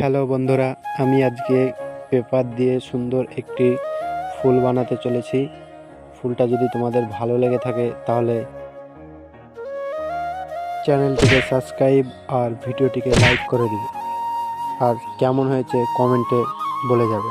Hello বন্ধুরা, আমি আজকে পেপার দিয়ে সুন্দর একটি ফুল বানাতে চলেছি। ফুলটা যদি তোমাদের ভালো লেগে থাকে তাহলে চ্যানেলটিকে সাবস্ক্রাইব আর ভিডিওটিকে লাইক করে দিবে, আর কেমন হয়েছে কমেন্টে বলে যাবে।